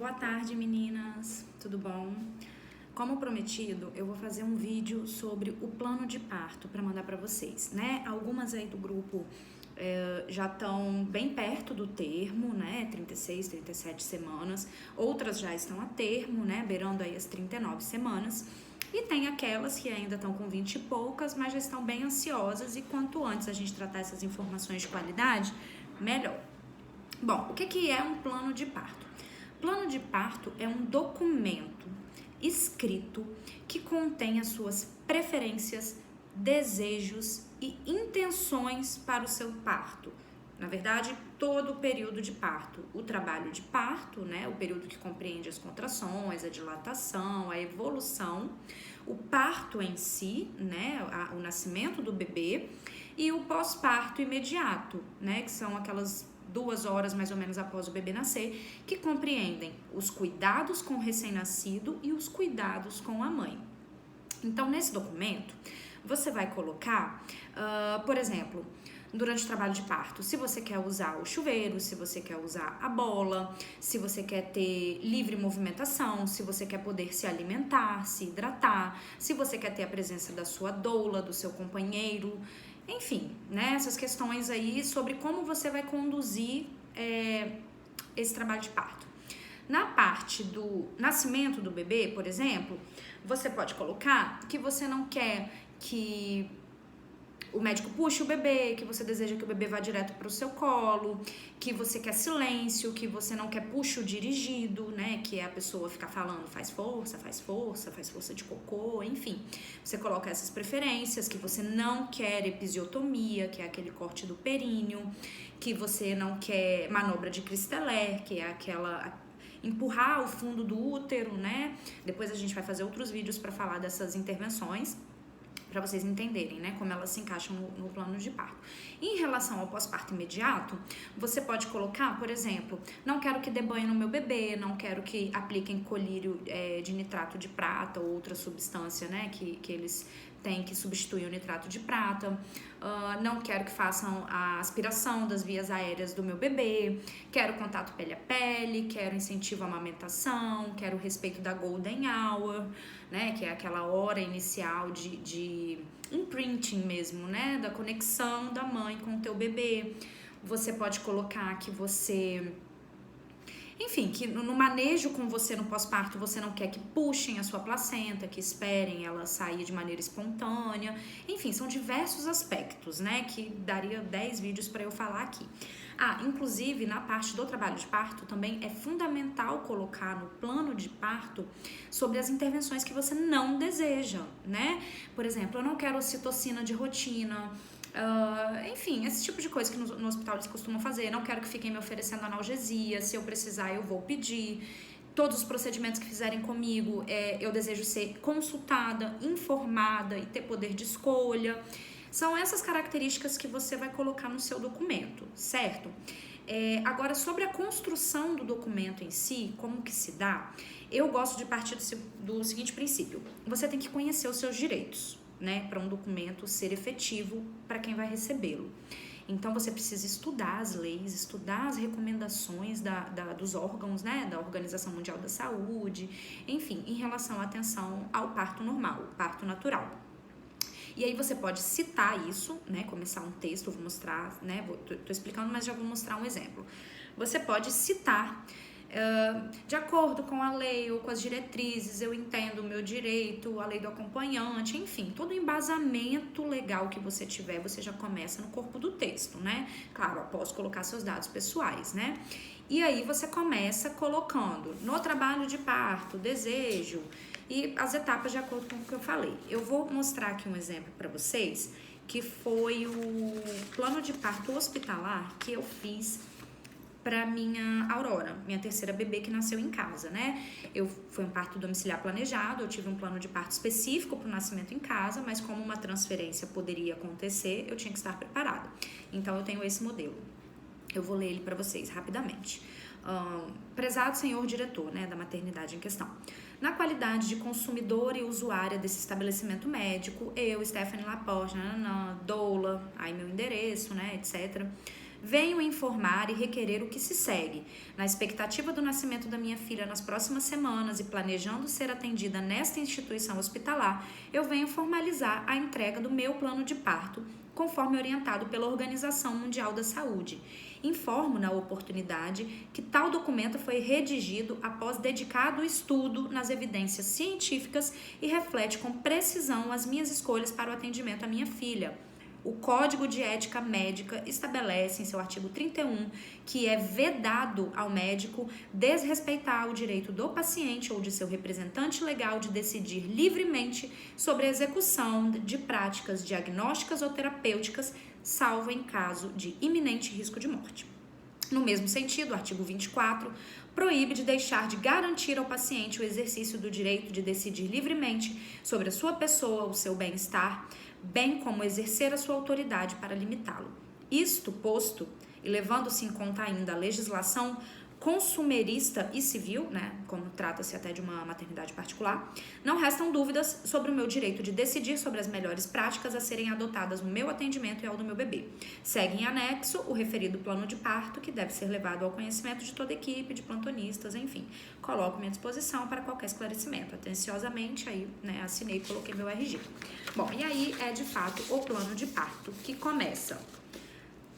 Boa tarde, meninas, tudo bom? Como prometido, eu vou fazer um vídeo sobre o plano de parto para mandar para vocês, né? Algumas aí do grupo já estão bem perto do termo, né? 36, 37 semanas, outras já estão a termo, né? Beirando aí as 39 semanas. E tem aquelas que ainda estão com 20 e poucas, mas já estão bem ansiosas, e quanto antes a gente tratar essas informações de qualidade, melhor. Bom, o que é um plano de parto? Plano de parto é um documento escrito que contém as suas preferências, desejos e intenções para o seu parto. Na verdade, todo o período de parto, o trabalho de parto, né, o período que compreende as contrações, a dilatação, a evolução, o parto em si, né, o nascimento do bebê, e o pós-parto imediato, né, que são aquelas 2 horas mais ou menos após o bebê nascer, que compreendem os cuidados com o recém-nascido e os cuidados com a mãe. Então, nesse documento, você vai colocar, por exemplo, durante o trabalho de parto, se você quer usar o chuveiro, se você quer usar a bola, se você quer ter livre movimentação, se você quer poder se alimentar, se hidratar, se você quer ter a presença da sua doula, do seu companheiro, enfim, né, essas questões aí sobre como você vai conduzir esse trabalho de parto. Na parte do nascimento do bebê, por exemplo, você pode colocar que você não quer que o médico puxe o bebê, que você deseja que o bebê vá direto para o seu colo, que você quer silêncio, que você não quer puxo dirigido, né? Que é a pessoa ficar falando faz força de cocô, enfim. Você coloca essas preferências, que você não quer episiotomia, que é aquele corte do períneo, que você não quer manobra de Christeller, que é aquela empurrar o fundo do útero, né? Depois a gente vai fazer outros vídeos para falar dessas intervenções, para vocês entenderem, né, como elas se encaixam no plano de parto. Em relação ao pós-parto imediato, você pode colocar, por exemplo, não quero que dê banho no meu bebê, não quero que apliquem colírio de nitrato de prata ou outra substância, né, que eles têm que substituir o nitrato de prata, não quero que façam a aspiração das vias aéreas do meu bebê, quero contato pele a pele, quero incentivo à amamentação, quero respeito da golden hour, né, que é aquela hora inicial de imprinting mesmo, né, da conexão da mãe com o teu bebê. Você pode colocar que você... Enfim, que no manejo com você no pós-parto, você não quer que puxem a sua placenta, que esperem ela sair de maneira espontânea. Enfim, são diversos aspectos, né, que daria 10 vídeos para eu falar aqui. Inclusive, na parte do trabalho de parto, também é fundamental colocar no plano de parto sobre as intervenções que você não deseja, né? Por exemplo, eu não quero ocitocina de rotina, enfim, esse tipo de coisa que no hospital eles costumam fazer. Não quero que fiquem me oferecendo analgesia, se eu precisar eu vou pedir. Todos os procedimentos que fizerem comigo, eu desejo ser consultada, informada e ter poder de escolha. São essas características que você vai colocar no seu documento, certo? Agora, sobre a construção do documento em si, como que se dá, eu gosto de partir do seguinte princípio: você tem que conhecer os seus direitos, né, para um documento ser efetivo para quem vai recebê-lo. Então, você precisa estudar as leis, estudar as recomendações dos órgãos, né, da Organização Mundial da Saúde, enfim, em relação à atenção ao parto normal, parto natural. E aí você pode citar isso, né, começar um texto, eu vou mostrar, né, tô explicando, mas já vou mostrar um exemplo. Você pode citar, de acordo com a lei ou com as diretrizes, eu entendo o meu direito, a lei do acompanhante, enfim, todo o embasamento legal que você tiver, você já começa no corpo do texto, né? Claro, após colocar seus dados pessoais, né? E aí você começa colocando no trabalho de parto, desejo e as etapas de acordo com o que eu falei. Eu vou mostrar aqui um exemplo para vocês, que foi o plano de parto hospitalar que eu fiz para minha Aurora, minha terceira bebê que nasceu em casa, né? Foi um parto domiciliar planejado, eu tive um plano de parto específico para o nascimento em casa, mas como uma transferência poderia acontecer, eu tinha que estar preparada. Então, eu tenho esse modelo. Eu vou ler ele para vocês rapidamente. Prezado senhor diretor, né, da maternidade em questão. Na qualidade de consumidora e usuária desse estabelecimento médico, eu, Stephanie Laporte, doula, aí meu endereço, né, etc., venho informar e requerer o que se segue. Na expectativa do nascimento da minha filha nas próximas semanas e planejando ser atendida nesta instituição hospitalar, eu venho formalizar a entrega do meu plano de parto, conforme orientado pela Organização Mundial da Saúde. Informo na oportunidade que tal documento foi redigido após dedicado estudo nas evidências científicas e reflete com precisão as minhas escolhas para o atendimento à minha filha. O Código de Ética Médica estabelece em seu artigo 31 que é vedado ao médico desrespeitar o direito do paciente ou de seu representante legal de decidir livremente sobre a execução de práticas diagnósticas ou terapêuticas, salvo em caso de iminente risco de morte. No mesmo sentido, o artigo 24 proíbe de deixar de garantir ao paciente o exercício do direito de decidir livremente sobre a sua pessoa, o seu bem-estar, bem como exercer a sua autoridade para limitá-lo. Isto posto, e levando-se em conta ainda a legislação consumerista e civil, como trata-se até de uma maternidade particular, não restam dúvidas sobre o meu direito de decidir sobre as melhores práticas a serem adotadas no meu atendimento e ao do meu bebê. Segue em anexo o referido plano de parto, que deve ser levado ao conhecimento de toda a equipe, de plantonistas, enfim. Coloco-me à disposição para qualquer esclarecimento. Atenciosamente, aí, assinei e coloquei meu RG. Bom, e aí é de fato o plano de parto, que começa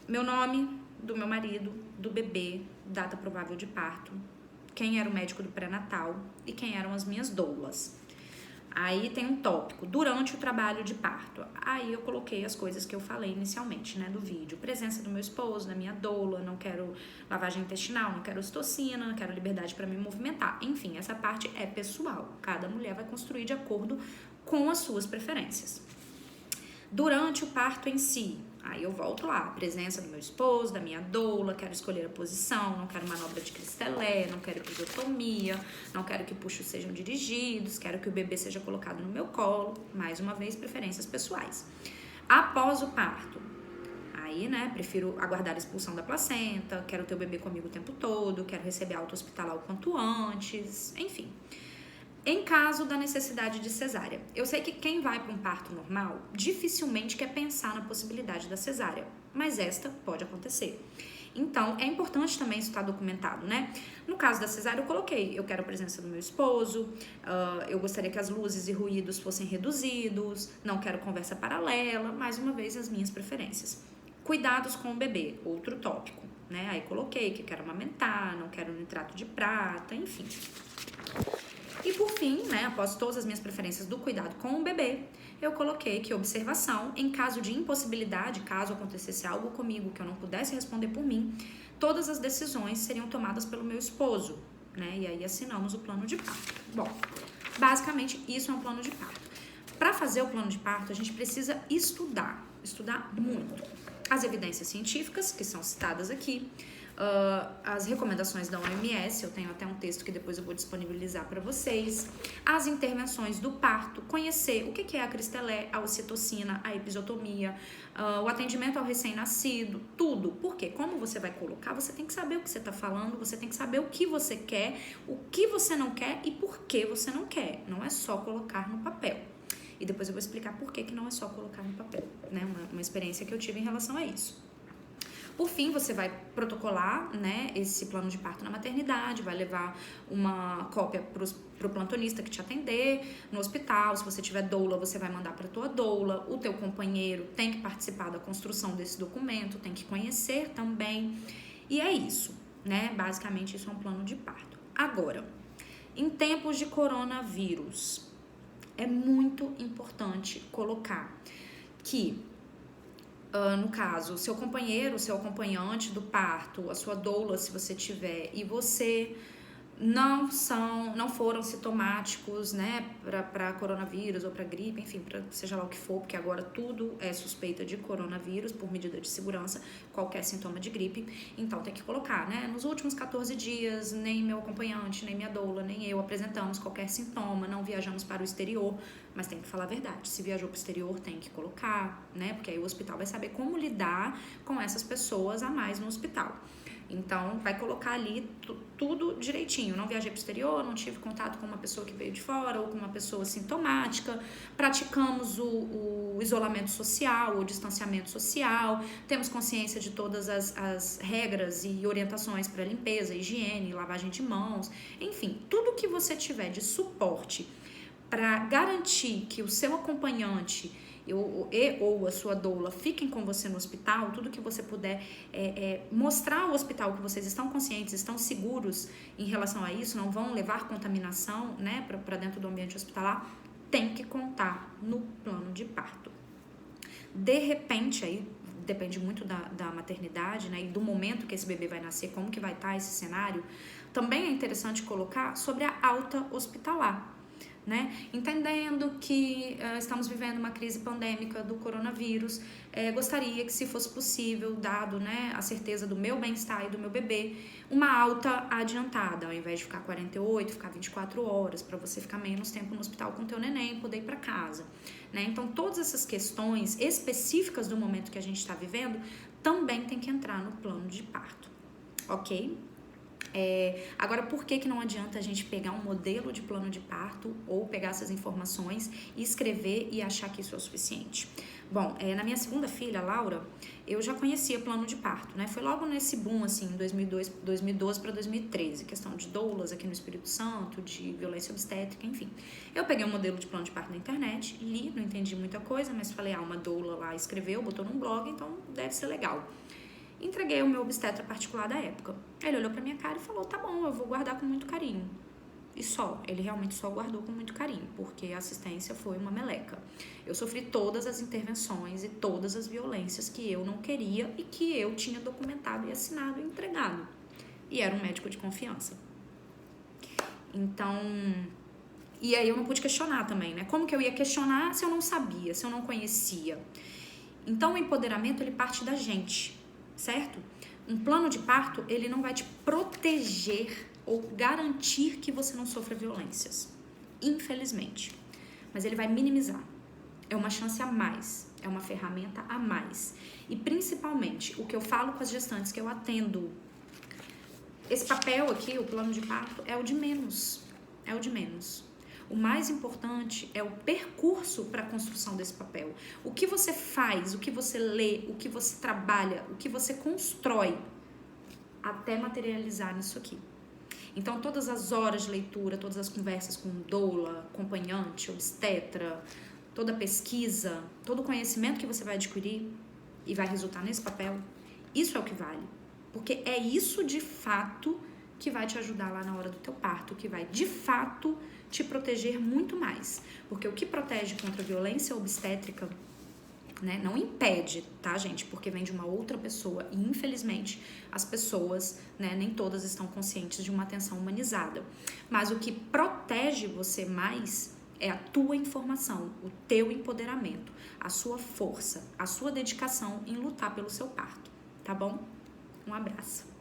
meu nome, do meu marido, do bebê, data provável de parto, quem era o médico do pré-natal e quem eram as minhas doulas. Aí tem um tópico, durante o trabalho de parto. Aí eu coloquei as coisas que eu falei inicialmente, do vídeo. Presença do meu esposo, da minha doula, não quero lavagem intestinal, não quero ocitocina, não quero liberdade para me movimentar. Enfim, essa parte é pessoal. Cada mulher vai construir de acordo com as suas preferências. Durante o parto em si, aí eu volto lá, presença do meu esposo, da minha doula, quero escolher a posição, não quero manobra de cristelé, não quero episiotomia, não quero que puxos sejam dirigidos, quero que o bebê seja colocado no meu colo, mais uma vez, preferências pessoais. Após o parto, aí, prefiro aguardar a expulsão da placenta, quero ter o bebê comigo o tempo todo, quero receber alta hospitalar o quanto antes, enfim. Em caso da necessidade de cesárea, eu sei que quem vai para um parto normal dificilmente quer pensar na possibilidade da cesárea, mas esta pode acontecer. Então, é importante também isso estar documentado, No caso da cesárea, eu coloquei, eu quero a presença do meu esposo, eu gostaria que as luzes e ruídos fossem reduzidos, não quero conversa paralela, mais uma vez as minhas preferências. Cuidados com o bebê, outro tópico, Aí coloquei que quero amamentar, não quero nitrato de prata, enfim. E por fim, após todas as minhas preferências do cuidado com o bebê, eu coloquei que observação, em caso de impossibilidade, caso acontecesse algo comigo que eu não pudesse responder por mim, todas as decisões seriam tomadas pelo meu esposo, E aí assinamos o plano de parto. Bom, basicamente isso é um plano de parto. Para fazer o plano de parto, a gente precisa estudar muito. As evidências científicas, que são citadas aqui, as recomendações da OMS, eu tenho até um texto que depois eu vou disponibilizar para vocês, as intervenções do parto, conhecer o que é a cristelé, a ocitocina, a episiotomia, o atendimento ao recém-nascido, tudo. Porque como você vai colocar, você tem que saber o que você está falando, você tem que saber o que você quer, o que você não quer e por que você não quer. Não é só colocar no papel. E depois eu vou explicar por que não é só colocar no papel, uma experiência que eu tive em relação a isso. Por fim, você vai protocolar, esse plano de parto na maternidade, vai levar uma cópia pro plantonista que te atender no hospital. Se você tiver doula, você vai mandar para tua doula. O teu companheiro tem que participar da construção desse documento, tem que conhecer também. E é isso, Basicamente, isso é um plano de parto. Agora, em tempos de coronavírus, é muito importante colocar que no caso, seu companheiro, seu acompanhante do parto, a sua doula, se você tiver, e você não foram sintomáticos, para coronavírus ou para gripe, enfim, para seja lá o que for, porque agora tudo é suspeita de coronavírus por medida de segurança, qualquer sintoma de gripe, então tem que colocar, Nos últimos 14 dias, nem meu acompanhante, nem minha doula, nem eu apresentamos qualquer sintoma, não viajamos para o exterior, mas tem que falar a verdade, se viajou para o exterior tem que colocar, porque aí o hospital vai saber como lidar com essas pessoas a mais no hospital. Então, vai colocar ali tudo direitinho. Não viajei para o exterior, não tive contato com uma pessoa que veio de fora ou com uma pessoa sintomática. Praticamos o isolamento social, o distanciamento social. Temos consciência de todas as regras e orientações para limpeza, higiene, lavagem de mãos. Enfim, tudo que você tiver de suporte para garantir que o seu acompanhante ou a sua doula fiquem com você no hospital, tudo que você puder mostrar ao hospital que vocês estão conscientes, estão seguros em relação a isso, não vão levar contaminação, né, para dentro do ambiente hospitalar, tem que contar no plano de parto. De repente, aí depende muito da maternidade, né, e do momento que esse bebê vai nascer, como que vai estar esse cenário, também é interessante colocar sobre a alta hospitalar. Né? Entendendo que estamos vivendo uma crise pandêmica do coronavírus, gostaria que, se fosse possível, dado, né, a certeza do meu bem-estar e do meu bebê, uma alta adiantada, ao invés de ficar 48, ficar 24 horas, para você ficar menos tempo no hospital com o teu neném e poder ir para casa. Né? Então, todas essas questões específicas do momento que a gente está vivendo também tem que entrar no plano de parto, ok? Agora, por que não adianta a gente pegar um modelo de plano de parto ou pegar essas informações e escrever e achar que isso é o suficiente? Bom, na minha segunda filha, Laura, eu já conhecia plano de parto, né? Foi logo nesse boom, assim, 2012 para 2013, questão de doulas aqui no Espírito Santo, de violência obstétrica, enfim. Eu peguei um modelo de plano de parto na internet, li, não entendi muita coisa, mas falei, uma doula lá escreveu, botou num blog, então deve ser legal. Entreguei o meu obstetra particular da época. Ele olhou pra minha cara e falou, tá bom, eu vou guardar com muito carinho. E ele realmente só guardou com muito carinho, porque a assistência foi uma meleca. Eu sofri todas as intervenções e todas as violências que eu não queria e que eu tinha documentado e assinado e entregado. E era um médico de confiança. Então, e aí eu não pude questionar também, né? Como que eu ia questionar se eu não sabia, se eu não conhecia? Então, o empoderamento, ele parte da gente. Certo? Um plano de parto, ele não vai te proteger ou garantir que você não sofra violências, infelizmente, mas ele vai minimizar. É uma chance a mais, é uma ferramenta a mais. E principalmente, o que eu falo com as gestantes que eu atendo, esse papel aqui, o plano de parto, é o de menos, é o de menos. O mais importante é o percurso para a construção desse papel. O que você faz, o que você lê, o que você trabalha, o que você constrói até materializar nisso aqui. Então, todas as horas de leitura, todas as conversas com doula, acompanhante, obstetra, toda a pesquisa, todo o conhecimento que você vai adquirir e vai resultar nesse papel, isso é o que vale. Porque é isso de fato que vai te ajudar lá na hora do teu parto, que vai de fato te proteger muito mais. Porque o que protege contra a violência obstétrica, né, não impede, tá, gente? Porque vem de uma outra pessoa e, infelizmente, as pessoas, né, nem todas estão conscientes de uma atenção humanizada. Mas o que protege você mais é a tua informação, o teu empoderamento, a sua força, a sua dedicação em lutar pelo seu parto, tá bom? Um abraço.